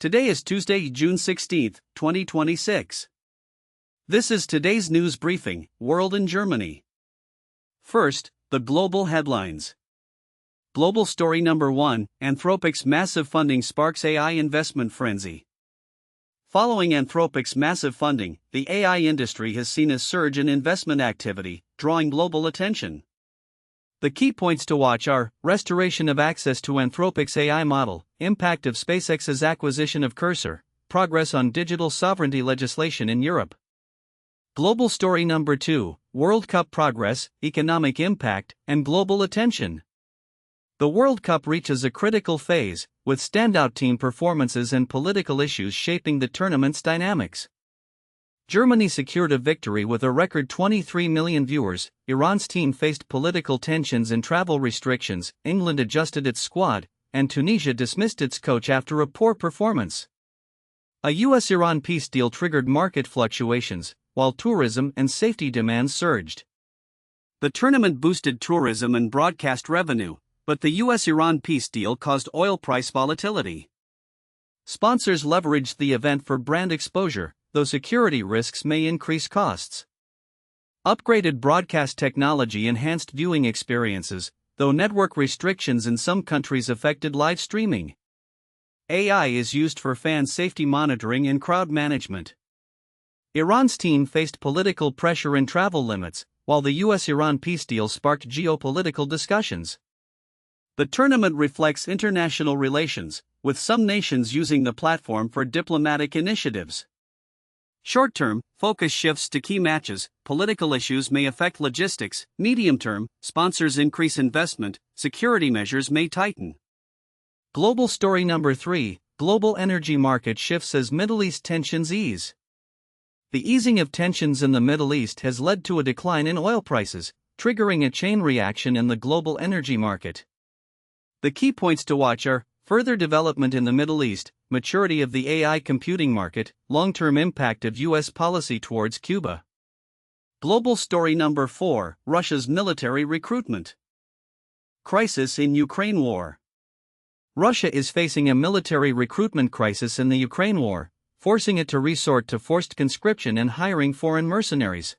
Today is Tuesday, June 16, 2026. This is today's news briefing, World and Germany. First, the global headlines. Global story number 1, Anthropic's massive funding sparks AI investment frenzy. Following Anthropic's massive funding, the AI industry has seen a surge in investment activity, drawing global attention. The key points to watch are: restoration of access to Anthropic's AI model, impact of SpaceX's acquisition of Cursor, progress on digital sovereignty legislation in Europe. Global story number 2, World Cup progress, economic impact, and global attention. The World Cup reaches a critical phase, with standout team performances and political issues shaping the tournament's dynamics. Germany secured a victory with a record 23 million viewers, Iran's team faced political tensions and travel restrictions, England adjusted its squad, and Tunisia dismissed its coach after a poor performance. A US-Iran peace deal triggered market fluctuations, while tourism and safety demands surged. The tournament boosted tourism and broadcast revenue, but the US-Iran peace deal caused oil price volatility. Sponsors leveraged the event for brand exposure, though security risks may increase costs. Upgraded broadcast technology enhanced viewing experiences, though network restrictions in some countries affected live streaming. AI is used for fan safety monitoring and crowd management. Iran's team faced political pressure and travel limits, while the US-Iran peace deal sparked geopolitical discussions. The tournament reflects international relations, with some nations using the platform for diplomatic initiatives. Short-term, focus shifts to key matches, political issues may affect logistics; medium-term, sponsors increase investment, security measures may tighten. Global story number 3, global energy market shifts as Middle East tensions ease. The easing of tensions in the Middle East has led to a decline in oil prices, triggering a chain reaction in the global energy market. The key points to watch are: further development in the Middle East, maturity of the AI computing market, long-term impact of US policy towards Cuba. Global story number 4, Russia's military recruitment. Crisis in Ukraine war. Russia is facing a military recruitment crisis in the Ukraine war, forcing it to resort to forced conscription and hiring foreign mercenaries.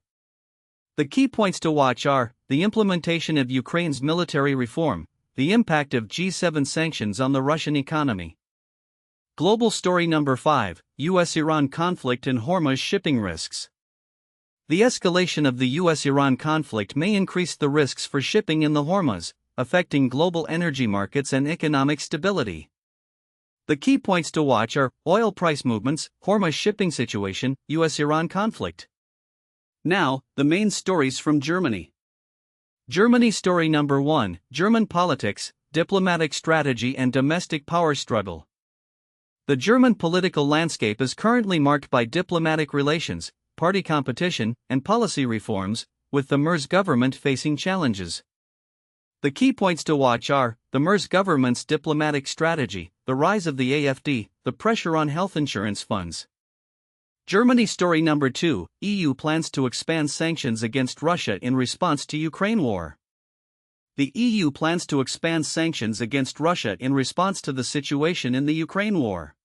The key points to watch are: the implementation of Ukraine's military reform, the impact of G7 sanctions on the Russian economy. Global story number 5, US-Iran conflict and Hormuz shipping risks. The escalation of the US-Iran conflict may increase the risks for shipping in the Hormuz, affecting global energy markets and economic stability. The key points to watch are: oil price movements, Hormuz shipping situation, US-Iran conflict. Now, the main stories from Germany. Germany story number 1, German politics, diplomatic strategy and domestic power struggle. The German political landscape is currently marked by diplomatic relations, party competition, and policy reforms, with the Merz government facing challenges. The key points to watch are: the Merz government's diplomatic strategy, the rise of the AfD, the pressure on health insurance funds. Germany story number 2, EU plans to expand sanctions against Russia in response to Ukraine war. The EU plans to expand sanctions against Russia in response to the situation in the Ukraine war.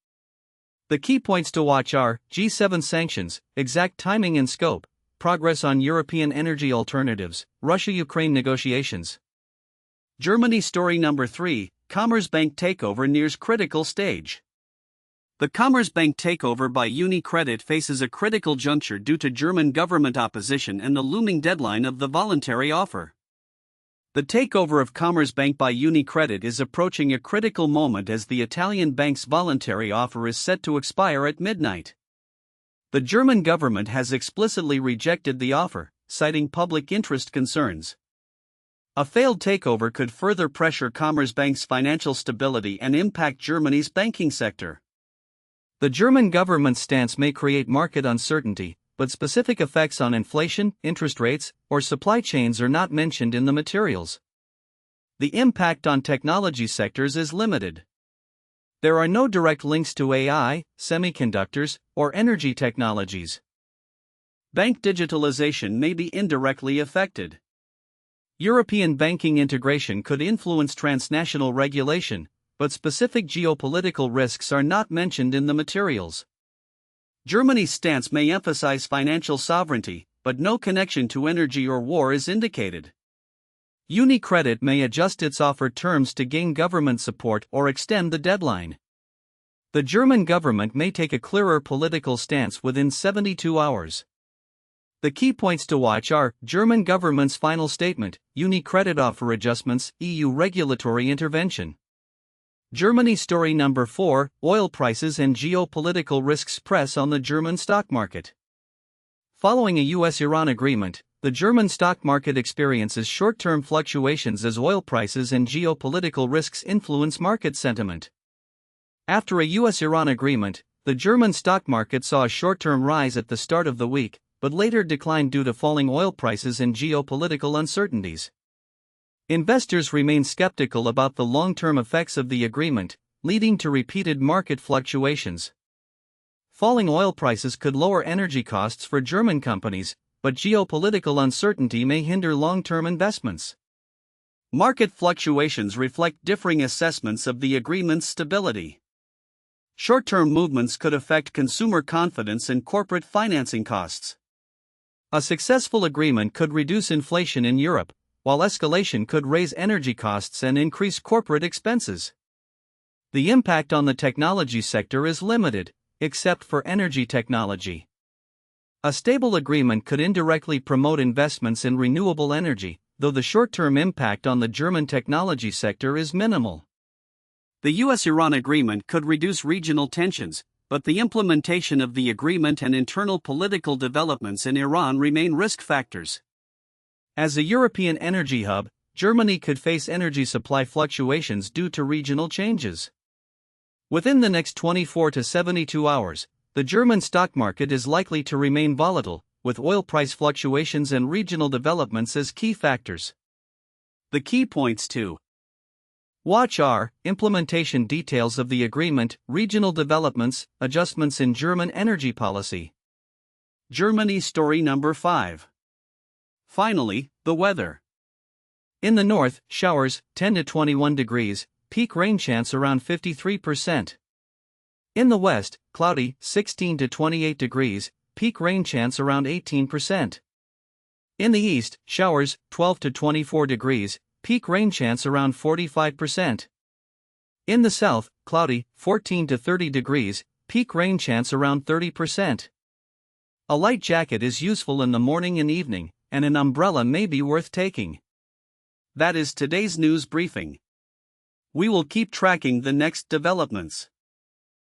The key points to watch are: G7 sanctions, exact timing and scope, progress on European energy alternatives, Russia-Ukraine negotiations. Germany story number 3, Commerzbank takeover nears critical stage. The Commerzbank takeover by UniCredit faces a critical juncture due to German government opposition and the looming deadline of the voluntary offer. The takeover of Commerzbank by UniCredit is approaching a critical moment as the Italian bank's voluntary offer is set to expire at midnight. The German government has explicitly rejected the offer, citing public interest concerns. A failed takeover could further pressure Commerzbank's financial stability and impact Germany's banking sector. The German government's stance may create market uncertainty, but specific effects on inflation, interest rates, or supply chains are not mentioned in the materials. The impact on technology sectors is limited. There are no direct links to AI, semiconductors, or energy technologies. Bank digitalization may be indirectly affected. European banking integration could influence transnational regulation, but specific geopolitical risks are not mentioned in the materials. Germany's stance may emphasize financial sovereignty, but no connection to energy or war is indicated. UniCredit may adjust its offered terms to gain government support or extend the deadline. The German government may take a clearer political stance within 72 hours. The key points to watch are German government's final statement, UniCredit offer adjustments, EU regulatory intervention. Germany story number 4, oil prices and geopolitical risks press on the German stock market. Following a US-Iran agreement, the German stock market experiences short-term fluctuations as oil prices and geopolitical risks influence market sentiment. After a US-Iran agreement, the German stock market saw a short-term rise at the start of the week, but later declined due to falling oil prices and geopolitical uncertainties. Investors remain skeptical about the long-term effects of the agreement, leading to repeated market fluctuations. Falling oil prices could lower energy costs for German companies, but geopolitical uncertainty may hinder long-term investments. Market fluctuations reflect differing assessments of the agreement's stability. Short-term movements could affect consumer confidence and corporate financing costs. A successful agreement could reduce inflation in Europe, while escalation could raise energy costs and increase corporate expenses. The impact on the technology sector is limited, except for energy technology. A stable agreement could indirectly promote investments in renewable energy, though the short-term impact on the German technology sector is minimal. The US-Iran agreement could reduce regional tensions, but the implementation of the agreement and internal political developments in Iran remain risk factors. As a European energy hub, Germany could face energy supply fluctuations due to regional changes. Within the next 24 to 72 hours, the German stock market is likely to remain volatile, with oil price fluctuations and regional developments as key factors. The key points to watch are implementation details of the agreement, regional developments, adjustments in German energy policy. Germany story number 5. Finally, the weather. In the north, showers, 10 to 21 degrees, peak rain chance around 53%. In the west, cloudy, 16 to 28 degrees, peak rain chance around 18%. In the east, showers, 12 to 24 degrees, peak rain chance around 45%. In the south, cloudy, 14 to 30 degrees, peak rain chance around 30%. A light jacket is useful in the morning and evening, and an umbrella may be worth taking. That is today's news briefing. We will keep tracking the next developments.